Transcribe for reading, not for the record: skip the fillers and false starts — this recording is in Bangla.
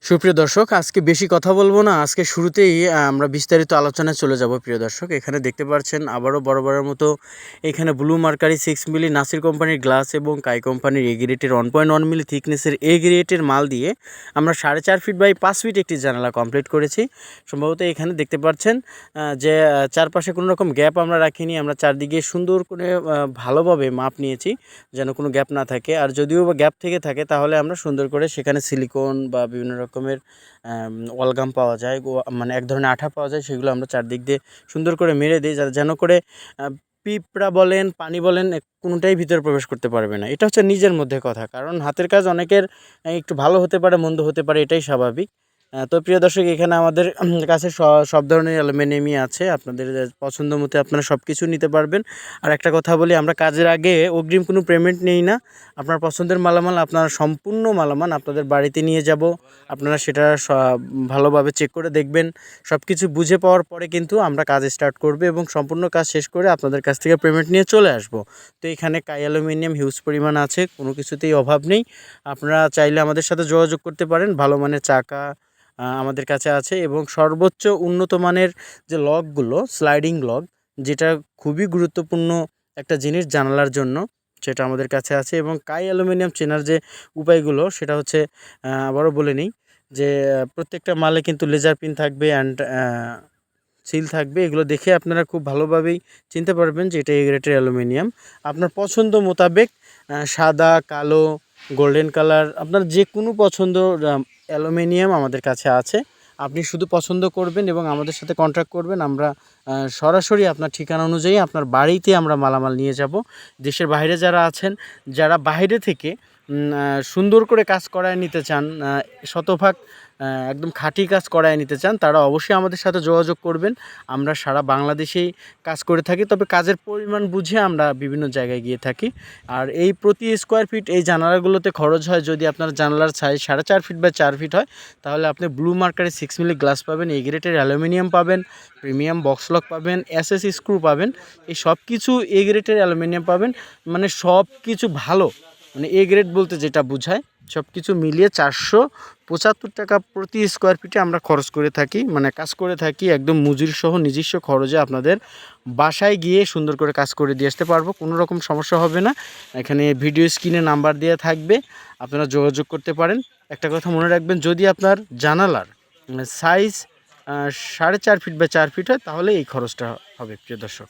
সুপ্রিয় দর্শক, আজকে বেশি কথা বলবো না। আজকে শুরুতেই আমরা বিস্তারিত আলোচনায় চলে যাব। প্রিয় দর্শক, এখানে দেখতে পাচ্ছেন আবারও বরাবরের মতো এখানে ব্লু মার্কারি 6 মিলি নাসির কোম্পানির গ্লাস এবং কাই কোম্পানির এ গ্রেডের 1.1 মিলি থিকনেসের এ গ্রেডের মাল দিয়ে আমরা 4.5 ফিট বাই 5 ফিট একটি জানালা কমপ্লিট করেছি। সম্ভবত এখানে দেখতে পাচ্ছেন যে চারপাশে কোনো রকম গ্যাপ আমরা রাখিনি। আমরা চারদিকে সুন্দর করে ভালোভাবে মাপ নিয়েছি যেন কোনো গ্যাপ না থাকে। আর যদিও বা গ্যাপ থেকে থাকে তাহলে আমরা সুন্দর করে সেখানে সিলিকন বা বিভিন্ন রকমের ওয়ালগাম পাওয়া যায়, মানে এক ধরনের আঠা পাওয়া যায়, সেগুলো আমরা চারদিক দিয়ে সুন্দর করে মেরে দিই যেন করে পিঁপড়া বলেন, পানি বলেন, কোনোটাই ভিতরে প্রবেশ করতে পারবে না। এটা হচ্ছে নিজের মধ্যে কথা, কারণ হাতের কাজ অনেকের একটু ভালো হতে পারে, মন্দ হতে পারে, এটাই স্বাভাবিক। তো প্রিয় দর্শক, এখানে আমাদের কাছে সব ধরনের অ্যালুমিনিয়ামই আছে। আপনাদের পছন্দ মতো আপনারা সব কিছু নিতে পারবেন। আর একটা কথা বলি, আমরা কাজের আগে অগ্রিম কোনো পেমেন্ট নেই না। আপনার পছন্দের মালামাল, আপনার সম্পূর্ণ মালামাল আপনাদের বাড়িতে নিয়ে যাব। আপনারা সেটা ভালোভাবে চেক করে দেখবেন। সব কিছু বুঝে পাওয়ার পরে কিন্তু আমরা কাজ স্টার্ট করব এবং সম্পূর্ণ কাজ শেষ করে আপনাদের কাছ থেকে পেমেন্ট নিয়ে চলে আসব। তো এখানে কাই অ্যালুমিনিয়াম হিউজ পরিমাণ আছে, কোনো কিছুতেই অভাব নেই। আপনারা চাইলে আমাদের সাথে যোগাযোগ করতে পারেন। ভালো মানের চাকা আমাদের কাছে আছে এবং সর্বোচ্চ উন্নত মানের যে লকগুলো, স্লাইডিং লক, যেটা খুবই গুরুত্বপূর্ণ একটা জিনিস জানালার জন্য, সেটা আমাদের কাছে আছে। এবং কাই অ্যালুমিনিয়াম চেনার যে উপায়গুলো, সেটা হচ্ছে আবারও বলে নিই যে প্রত্যেকটা মালে কিন্তু লেজার পিন থাকবে অ্যান্ড সিল থাকবে। এগুলো দেখে আপনারা খুব ভালোভাবেই চিনতে পারবেন যে এটা এ গ্রেডের অ্যালুমিনিয়াম। আপনার পছন্দ মোতাবেক সাদা, কালো, গোল্ডেন কালার, আপনার যে কোনো পছন্দ অ্যালুমিনিয়াম আমাদের কাছে আছে। আপনি শুধু পছন্দ করবেন এবং আমাদের সাথে কন্ট্যাক্ট করবেন। আমরা সরাসরি আপনার ঠিকানা অনুযায়ী আপনার বাড়িতে আমরা মালামাল নিয়ে যাব। দেশের বাইরে যারা আছেন, যারা বাইরে থেকে সুন্দর করে কাজ করায় নিতে চান, শতভাগ একদম খাঁটি কাজ করায় নিতে চান, তারা অবশ্যই আমাদের সাথে যোগাযোগ করবেন। আমরা সারা বাংলাদেশেই কাজ করে থাকি, তবে কাজের পরিমাণ বুঝে আমরা বিভিন্ন জায়গায় গিয়ে থাকি। আর এই প্রতি স্কোয়ার ফিট এই জানালাগুলোতে খরচ হয়, যদি আপনার জানালার সাইজ 4.5 ফিট বা 4 ফিট হয়, তাহলে আপনি ব্লু মার্কারি 6 মিলি গ্লাস পাবেন, এ গ্রেডের অ্যালুমিনিয়াম পাবেন, প্রিমিয়াম বক্স লক পাবেন, এসএস স্ক্রু পাবেন। এই সব কিছু এ গ্রেডের অ্যালুমিনিয়াম পাবেন। মানে সব কিছু ভালো, মানে এ গ্রেড বলতে যেটা বোঝায়, সব কিছু মিলিয়ে 475 টাকা প্রতি স্কোয়ার ফিটে আমরা খরচ করে থাকি, মানে কাজ করে থাকি একদম মজুরি সহ নিজস্ব খরচে। আপনাদের বাসায় গিয়ে সুন্দর করে কাজ করে দিয়ে আসতে পারবো, কোনো রকম সমস্যা হবে না। এখানে ভিডিও স্ক্রিনে নাম্বার দেওয়া থাকবে, আপনারা যোগাযোগ করতে পারেন। একটা কথা মনে রাখবেন, যদি আপনার জানালার সাইজ 4.5 ফিট বা 4 ফিট হয়, তাহলে এই খরচটা হবে। প্রিয় দর্শক।